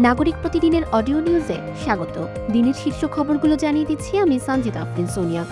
নাগরিক প্রতিদিনের অডিও নিউজে স্বাগত। দিনের শীর্ষ খবরগুলো জানিয়ে দিচ্ছি আমি সঞ্জিতা আফরিন সোনিয়া।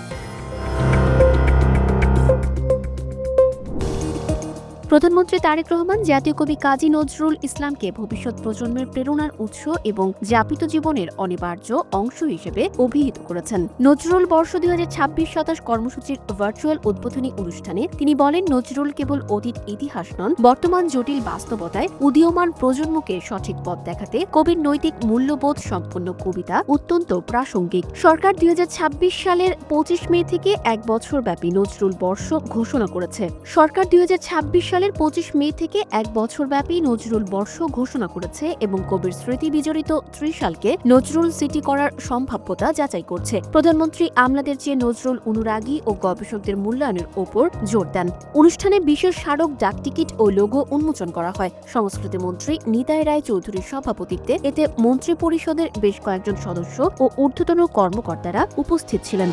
প্রধানমন্ত্রী তারেক রহমান জাতীয় কবি কাজী নজরুল ইসলামকে ভবিষ্যৎ প্রজন্মের প্রেরণার উৎস এবং যাপিত জীবনের অনিবার্য অংশ হিসেবে অভিহিত করেছেন। নজরুল বর্ষ 2026 কর্মসূচির ভার্চুয়াল উদ্বোধনী অনুষ্ঠানে তিনি বলেন, নজরুল কেবল অতীত ইতিহাস নন, বর্তমান জটিল বাস্তবতায় উদীয়মান প্রজন্মকে সঠিক পথ দেখাতে কবির নৈতিক মূল্যবোধ সম্পন্ন কবিতা অত্যন্ত প্রাসঙ্গিক। সরকার 2026 সালের 25 মে থেকে 1 বছর ব্যাপী নজরুল বর্ষ ঘোষণা করেছে। সরকার 2026 সালের 25 মে থেকে 1 বছর ব্যাপী নজরুল বর্ষ ঘোষণা করেছে এবং কবির স্মৃতি বিজড়িত ত্রিশালকে নজরুল সিটি করার সম্ভাব্যতা যাচাই করছে। প্রধানমন্ত্রী আমলাদের চেয়ে নজরুল অনুরাগী ও গবেষকদের মূল্যায়নের ওপর জোর দেন। অনুষ্ঠানে বিশেষ স্মারক ডাকটিকিট ও লোগো উন্মোচন করা হয়। সংস্কৃতি মন্ত্রী নিতাই রায় চৌধুরীর সভাপতিত্বে এতে মন্ত্রী পরিষদের বেশ কয়েকজন সদস্য ও ঊর্ধ্বতন কর্মকর্তারা উপস্থিত ছিলেন।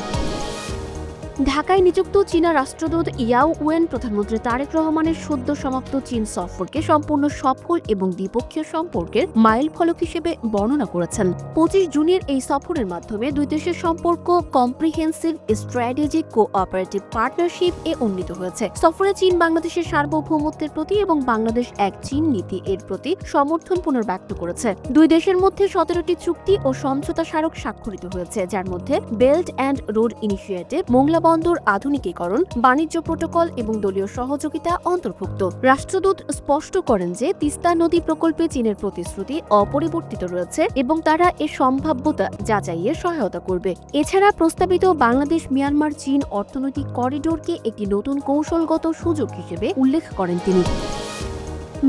ঢাকায় নিযুক্ত চীনা রাষ্ট্রদূত ইয়াও ওয়েন প্রধানমন্ত্রী তারেক রহমানের সদ্য সমাপ্ত চীন সফরকে সম্পূর্ণ সফল এবং দ্বিপক্ষীয় সম্পর্কের মাইল ফলক হিসেবে বর্ণনা করেছেন। 25 জুনের এই সফরের মাধ্যমে দুই দেশের সম্পর্ক কম্প্রিহেন্সিভ স্ট্র্যাটেজিক কোঅপারেটিভ পার্টনারশিপ এ উন্নীত হয়েছে। সফরে চীন বাংলাদেশের সার্বভৌমত্বের প্রতি এবং বাংলাদেশ এক চীন নীতি এর প্রতি সমর্থন পুনর্ব্যক্ত করেছে। দুই দেশের মধ্যে 17টি চুক্তি ও সমঝোতা স্মারক স্বাক্ষরিত হয়েছে, যার মধ্যে belt and road initiative, Mongla বন্দর আধুনিকীকরণ, বাণিজ্য প্রোটোকল এবং দলীয় সহযোগিতা অন্তর্ভুক্ত। রাষ্ট্রদূত স্পষ্ট করেন যে তিস্তা নদী প্রকল্পে চীনের প্রতিশ্রুতি অপরিবর্তিত রয়েছে এবং তারা এর সম্ভাব্যতা যাচাইয়ে সহায়তা করবে। এছাড়া প্রস্তাবিত বাংলাদেশ মিয়ানমার চীন অর্থনৈতিক করিডোরকে একটি নতুন কৌশলগত সুযোগ হিসেবে উল্লেখ করেন তিনি।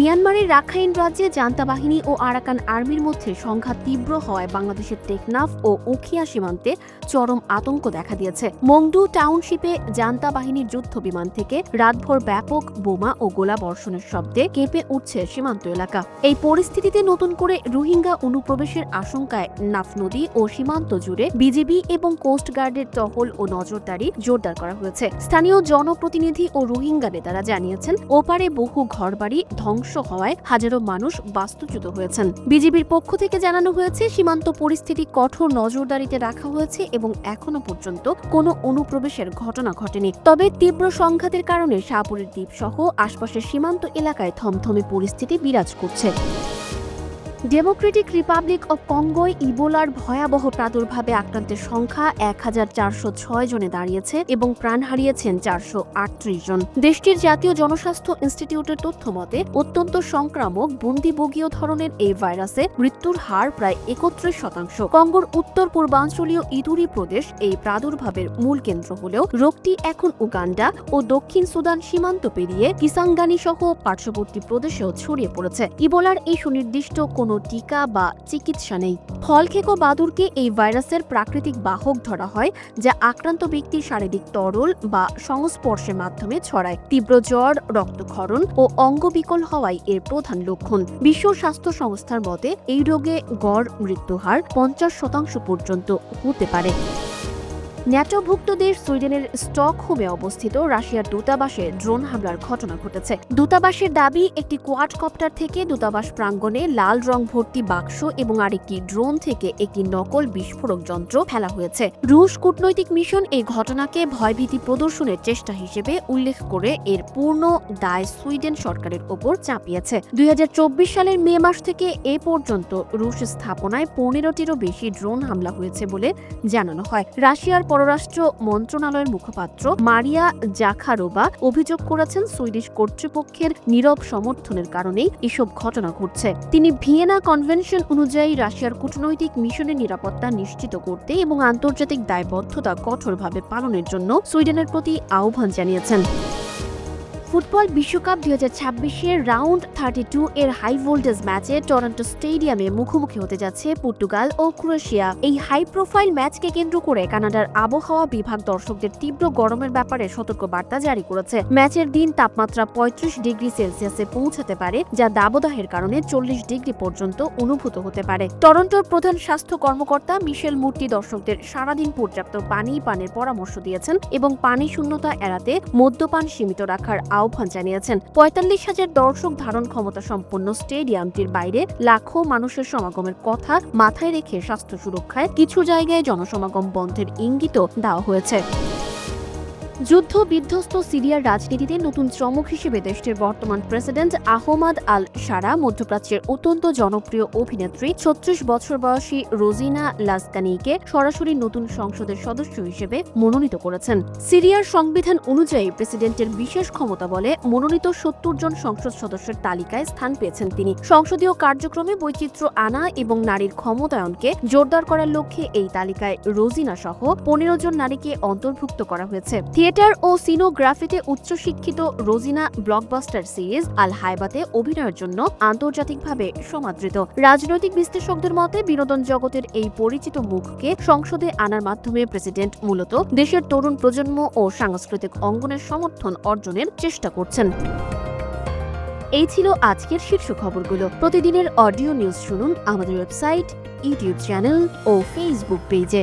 মিয়ানমারের রাখাইন রাজ্যে জান্তা বাহিনী ও আরাকান আর্মির মধ্যে সংঘাত তীব্র হওয়ায় বাংলাদেশের টেকনাফ ও উখিয়া সীমান্তে চরম আতঙ্ক দেখা দিয়েছে। মংডু টাউনশিপে জান্তা বাহিনীর যুদ্ধ বিমান থেকে রাতভর ব্যাপক বোমা ও গোলাবর্ষণের শব্দে কেঁপে উঠছে সীমান্ত এলাকা। এই পরিস্থিতিতে নতুন করে রোহিঙ্গা অনুপ্রবেশের আশঙ্কায় নাফ নদী ও সীমান্ত জুড়ে বিজিবি এবং কোস্টগার্ডের টহল ও নজরদারি জোরদার করা হয়েছে। স্থানীয় জনপ্রতিনিধি ও রোহিঙ্গা নেতারা জানিয়েছেন, ওপারে বহু ঘরবাড়ি ধ্বংস হওয়ায় হাজারো মানুষ বাস্তুচ্যুত হয়েছেন। বিজিবির পক্ষ থেকে জানানো হয়েছে, সীমান্ত পরিস্থিতি কঠোর নজরদারিতে রাখা হয়েছে এবং এখনো পর্যন্ত কোনো অনুপ্রবেশের ঘটনা ঘটেনি। তবে তীব্র সংঘাতের কারণে শাহপুরের দ্বীপ সহ আশপাশের সীমান্ত এলাকায় থমথমে পরিস্থিতি বিরাজ করছে। ডেমোক্রেটিক রিপাবলিক অব কঙ্গোয় ইবোলার ভয়াবহ প্রাদুর্ভাবে আক্রান্তের সংখ্যা 1406 জনে দাঁড়িয়েছে এবং প্রাণ হারিয়েছেন 438 জন। দেশটির জাতীয় জনস্বাস্থ্য ইনস্টিটিউটের তথ্য মতে অত্যন্ত সংক্রামক বন্দিবগীয় ধরনের এই ভাইরাসে মৃত্যুর হার প্রায় 31%। কঙ্গোর উত্তর পূর্বাঞ্চলীয় ইতুরি প্রদেশ এই প্রাদুর্ভাবের মূল কেন্দ্র হলেও রোগটি এখন উগান্ডা ও দক্ষিণ সুদান সীমান্ত পেরিয়ে কিসাঙ্গানি সহ পার্শ্ববর্তী প্রদেশেও ছড়িয়ে পড়েছে। ইবোলার এই সুনির্দিষ্ট কোনো টিকা বা চিকিৎসা নেই। ফলখেকো বাদুরকে এই ভাইরাসের প্রাকৃতিক বাহক ধরা হয়, যা আক্রান্ত ব্যক্তির শারীরিক তরল বা সংস্পর্শের মাধ্যমে ছড়ায়। তীব্র জ্বর, রক্তক্ষরণ ও অঙ্গবিকল হওয়াই এর প্রধান লক্ষণ। বিশ্ব স্বাস্থ্য সংস্থার মতে এই রোগে গড় মৃত্যুহার 50% পর্যন্ত হতে পারে। ন্যাটোভুক্ত দেশ সুইডেনের স্টকহোমে অবস্থিত রাশিয়ার দূতাবাসে ড্রোন হামলার ঘটনা ঘটেছে। দূতাবাসের দাবি, একটি কোয়াডকপ্টার থেকে দূতাবাস প্রাঙ্গণে লাল রং ভর্তি বাক্স এবং আরেকটি ড্রোন থেকে একটি নকল বিস্ফোরক যন্ত্র ফেলা হয়েছে। রুশ কূটনৈতিক মিশন এই ঘটনাকে ভয়ভীতি প্রদর্শনের চেষ্টা হিসেবে উল্লেখ করে এর পূর্ণ দায় সুইডেন সরকারের ওপর চাপিয়েছে। 2024 সালের মে মাস থেকে এ পর্যন্ত রুশ স্থাপনায় 15টিরও বেশি ড্রোন হামলা হয়েছে বলে জানানো হয়। রাশিয়ার পররাষ্ট্র মন্ত্রণালয়ের মুখপাত্র মারিয়া জাখারোভা অভিযোগ করেছেন, সুইডিশ কর্তৃপক্ষের নীরব সমর্থনের কারণেই এসব ঘটনা ঘটছে। তিনি ভিয়েনা কনভেনশন অনুযায়ী রাশিয়ার কূটনৈতিক মিশনের নিরাপত্তা নিশ্চিত করতে এবং আন্তর্জাতিক দায়বদ্ধতা কঠোরভাবে পালনের জন্য সুইডেনের প্রতি আহ্বান জানিয়েছেন। ফুটবল বিশ্বকাপ 2026-এর রাউন্ড 32 এর হাই ভোল্টেজ ম্যাচে টরন্টো স্টেডিয়ামে মুখোমুখি হতে যাচ্ছে পর্তুগাল ও ক্রোয়েশিয়া। এই হাই প্রোফাইল ম্যাচকে কেন্দ্র করে কানাডার আবহাওয়া বিভাগ দর্শকদের তীব্র গরমের ব্যাপারে সতর্কবার্তা জারি করেছে। ম্যাচের দিন তাপমাত্রা 35 ডিগ্রি সেলসিয়াসে পৌঁছাতে পারে, যা দাবদাহের কারণে 40 ডিগ্রি পর্যন্ত অনুভূত হতে পারে। টরন্টোর প্রধান স্বাস্থ্য কর্মকর্তা মিশেল মূর্তি দর্শকদের সারাদিন পর্যাপ্ত পানি পানের পরামর্শ দিয়েছেন এবং পানি শূন্যতা এড়াতে মদ্যপান সীমিত রাখার আহ্বান জানিয়েছেন। ৪৫,০০০ দর্শক ধারণ ক্ষমতা সম্পন্ন স্টেডিয়ামটির বাইরে লাখো মানুষের সমাগমের কথা মাথায় রেখে স্বাস্থ্য সুরক্ষায় কিছু জায়গায় জনসমাগম বন্ধের ইঙ্গিতও দেওয়া হয়েছে। যুদ্ধ বিধ্বস্ত সিরিয়ার রাজনীতিতে নতুন চমক হিসেবে দেশটির বর্তমান প্রেসিডেন্ট আহমাদ আল শারা মধ্যপ্রাচ্যের অত্যন্ত জনপ্রিয় অভিনেত্রী ৩৬ বছর বয়সী রোজিনা লাজকানিকে সরাসরি নতুন সংসদের সদস্য হিসেবে মনোনীত করেছেন। সিরিয়ার সংবিধান অনুযায়ী প্রেসিডেন্টের বিশেষ ক্ষমতা বলে মনোনীত ৭০ জন সংসদ সদস্যের তালিকায় স্থান পেয়েছেন তিনি। সংসদীয় কার্যক্রমে বৈচিত্র্য আনা এবং নারীর ক্ষমতায়নকে জোরদার করার লক্ষ্যে এই তালিকায় রোজিনা সহ ১৫ জন নারীকে অন্তর্ভুক্ত করা হয়েছে। থিয়েটার ও সিনোগ্রাফিতে উচ্চশিক্ষিত রোজিনা ব্লকবাস্টার সিরিজ আল হাইবাতে অভিনয়ের জন্য আন্তর্জাতিকভাবে সমাদৃত। রাজনৈতিক বিশ্লেষকদের মতে বিনোদন জগতের এই পরিচিত মুখকে সংসদে আনার মাধ্যমে প্রেসিডেন্ট মূলত দেশের তরুণ প্রজন্ম ও সাংস্কৃতিক অঙ্গনের সমর্থন অর্জনের চেষ্টা করছেন। এই ছিল আজকের শীর্ষ খবরগুলো। প্রতিদিনের অডিও নিউজ শুনুন আমাদের ওয়েবসাইট, ইউটিউব চ্যানেল ও ফেসবুক পেজে।